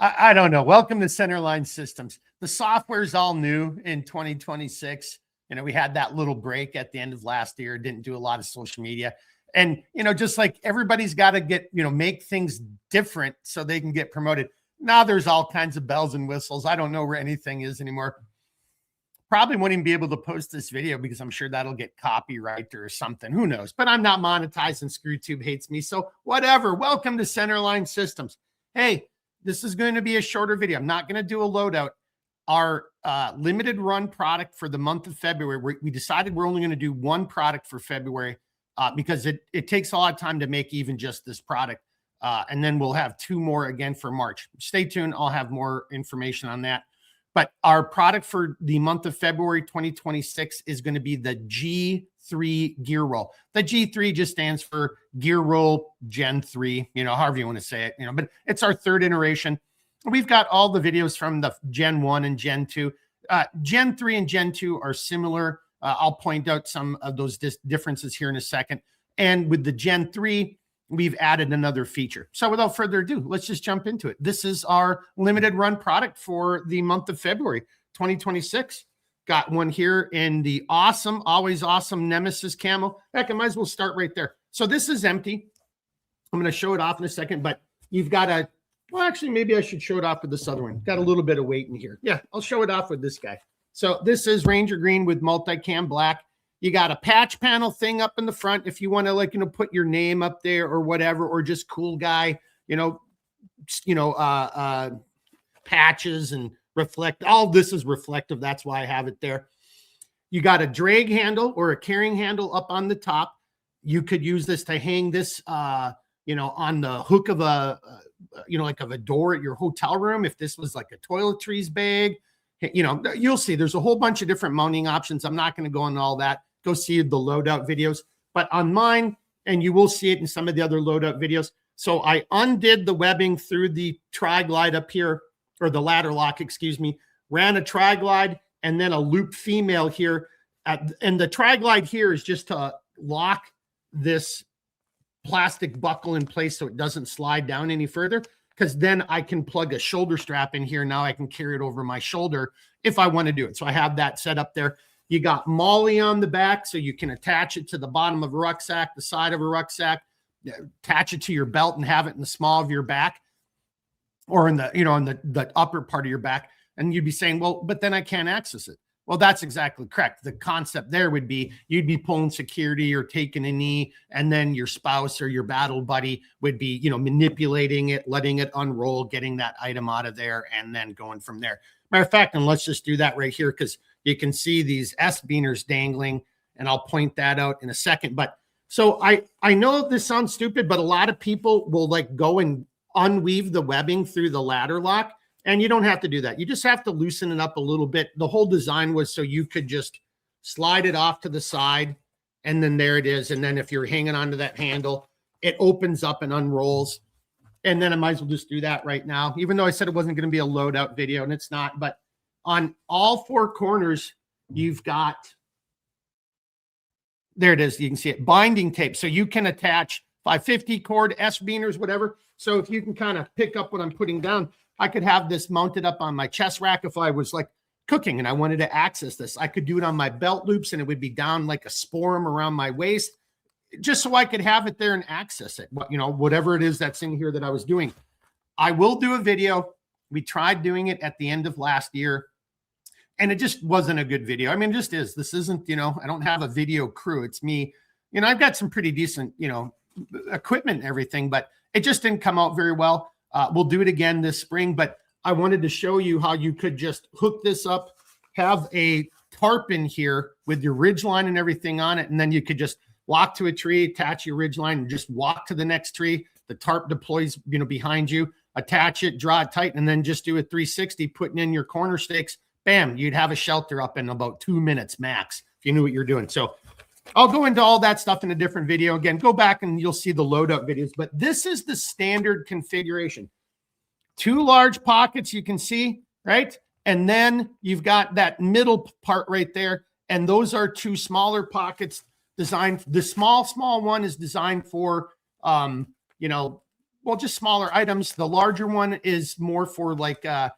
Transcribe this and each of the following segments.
I don't know. Welcome to Centerline Systems. The software's all new in 2026. You know, we had that little break at the end of last year, didn't do a lot of social media. And, you know, just like everybody's got to get, you know, make things different so they can get promoted. Now there's all kinds of bells and whistles. I don't know where anything is anymore. Probably won't even be able to post this video because I'm sure that'll get copyright or something. Who knows? But I'm not monetized and ScrewTube hates me. So whatever. Welcome to Centerline Systems. Hey, this is going to be a shorter video. I'm not going to do a loadout. Our limited run product for the month of February, we decided we're only going to do one product for February because it takes a lot of time to make even just this product. And then we'll have two more again for March. Stay tuned. I'll have more information on that. But our product for the month of February 2026 is going to be the G3 gear roll. The G3 just stands for gear roll Gen 3, you know, however you want to say it, you know, but it's our third iteration. We've got all the videos from the Gen 1 and Gen 2. Gen 3 and Gen 2 are similar. I'll point out some of those differences here in a second. And with the Gen 3, we've added another feature. So without further ado, let's just jump into it. This is our limited run product for the month of February 2026. Got one here in the awesome, always awesome Nemesis camo. Heck, I might as well start right there. So this is empty. I'm going to show it off in a second, but you've got a, well, actually, maybe I should show it off with this other one. Got a little bit of weight in here. Yeah, I'll show it off with this guy. So this is Ranger Green with multicam black. You got a patch panel thing up in the front if you want to, like, you know, put your name up there or whatever, or just cool guy, patches and reflect. All this is reflective. That's why I have it there. You got a drag handle or a carrying handle up on the top. You could use this to hang this, on the hook of a, like of a door at your hotel room. If this was like a toiletries bag, you know, you'll see there's a whole bunch of different mounting options. I'm not going to go into all that. Go see the loadout videos, but on mine, and you will see it in some of the other loadout videos. So I undid the webbing through the tri-glide up here, or the ladder lock, excuse me, ran a tri-glide and then a loop female here. And the tri-glide here is just to lock this plastic buckle in place so it doesn't slide down any further, because then I can plug a shoulder strap in here. Now I can carry it over my shoulder if I want to do it. So I have that set up there. You got MOLLE on the back, so you can attach it to the bottom of a rucksack, the side of a rucksack, attach it to your belt and have it in the small of your back, or in the, in the upper part of your back. And you'd be saying, well, but then I can't access it. Well, that's exactly correct. The concept there would be you'd be pulling security or taking a knee, and then your spouse or your battle buddy would be, manipulating it, letting it unroll, getting that item out of there, and then going from there. Matter of fact, and let's just do that right here, because you can see these S-beaners dangling, and I'll point that out in a second. But so I know this sounds stupid, but a lot of people will like go and unweave the webbing through the ladder lock. And you don't have to do that. You just have to loosen it up a little bit. The whole design was so you could just slide it off to the side, and then there it is. And then if you're hanging onto that handle, it opens up and unrolls. And then I might as well just do that right now, even though I said it wasn't going to be a loadout video, and it's not. But on all four corners, you've got, there it is. You can see it, binding tape. So you can attach 550 cord, S-beaners, whatever. So if you can kind of pick up what I'm putting down, I could have this mounted up on my chest rack if I was like cooking and I wanted to access this. I could do it on my belt loops, and it would be down like a sporum around my waist, just so I could have it there and access it. Whatever it is that's in here that I was doing. I will do a video. We tried doing it at the end of last year, and it just wasn't a good video. I mean, it just is. This isn't, I don't have a video crew. It's me. I've got some pretty decent, equipment and everything, but it just didn't come out very well. We'll do it again this spring, but I wanted to show you how you could just hook this up, have a tarp in here with your ridge line and everything on it, and then you could just walk to a tree, attach your ridge line, and just walk to the next tree. The tarp deploys, behind you, attach it, draw it tight, and then just do a 360, putting in your corner stakes. Bam, you'd have a shelter up in about 2 minutes max if you knew what you're doing. So I'll go into all that stuff in a different video. Again, go back and you'll see the loadout videos, but this is the standard configuration. 2 large pockets, you can see, right? And then you've got that middle part right there. And those are 2 smaller pockets designed. The small one is designed for, well, just smaller items. The larger one is more for like a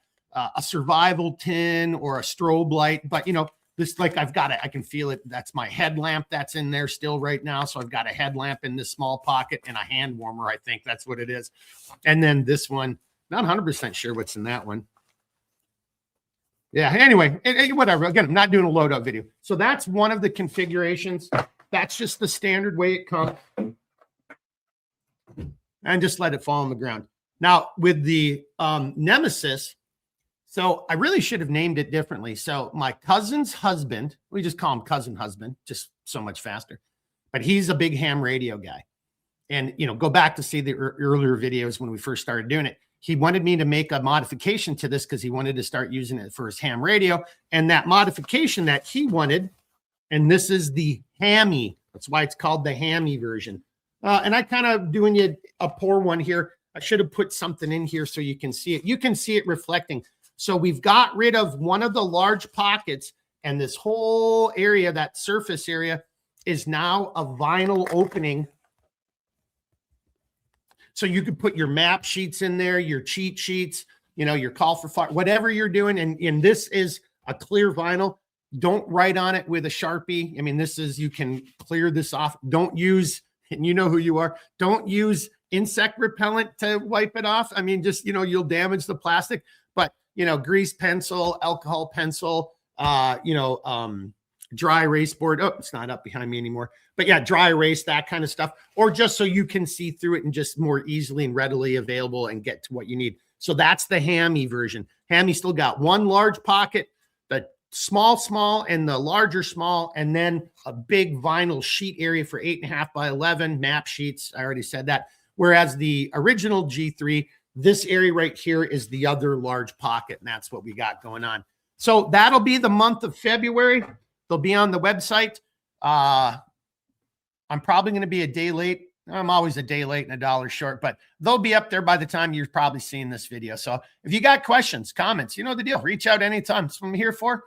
survival tin or a strobe light. But, you know, this, like I've got it, I can feel it. That's my headlamp that's in there still right now. So I've got a headlamp in this small pocket and a hand warmer. I think that's what it is. And then this one, not 100% sure what's in that one. Yeah, anyway, whatever. Again, I'm not doing a loadout video. So that's one of the configurations. That's just the standard way it comes. And just let it fall on the ground. Now, with the Nemesis, so I really should have named it differently. So my cousin's husband, we just call him cousin husband, just so much faster. But he's a big ham radio guy. And, you know, go back to see the earlier videos when we first started doing it. He wanted me to make a modification to this because he wanted to start using it for his ham radio. And that modification that he wanted, and this is the hammy. That's why it's called the hammy version. And I kind of doing you a poor one here. I should have put something in here so you can see it. You can see it reflecting. So we've got rid of one of the large pockets, and this whole area, that surface area, is now a vinyl opening. So you could put your map sheets in there, your cheat sheets, you know, your call for fire, whatever you're doing. And this is a clear vinyl. Don't write on it with a Sharpie. I mean, this is, you can clear this off. Don't use, and you know who you are, don't use insect repellent to wipe it off. I mean, just, you know, you'll damage the plastic. But, you know, grease pencil, alcohol pencil, dry erase board. Oh, it's not up behind me anymore. But yeah, dry erase, that kind of stuff. Or just so you can see through it and just more easily and readily available and get to what you need. So that's the hammy version. Hammy still got one large pocket, the small, and the larger small, and then a big vinyl sheet area for 8.5 by 11 map sheets. I already said that. Whereas the original G3, this area right here is the other large pocket, and that's what we got going on. So that'll be the month of February. They'll be on the website. I'm probably going to be a day late. I'm always a day late and $1 short, but they'll be up there by the time you're probably seeing this video. So if you got questions, comments, you know the deal. Reach out anytime. That's what I'm here for.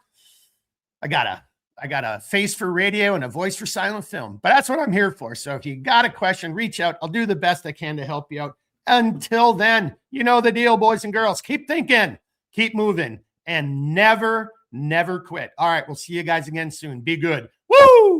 I got a face for radio and a voice for silent film, but that's what I'm here for. So if you got a question, reach out. I'll do the best I can to help you out. Until then, you know the deal, boys and girls. Keep thinking, keep moving, and never quit. All right, we'll see you guys again soon. Be good. Woo!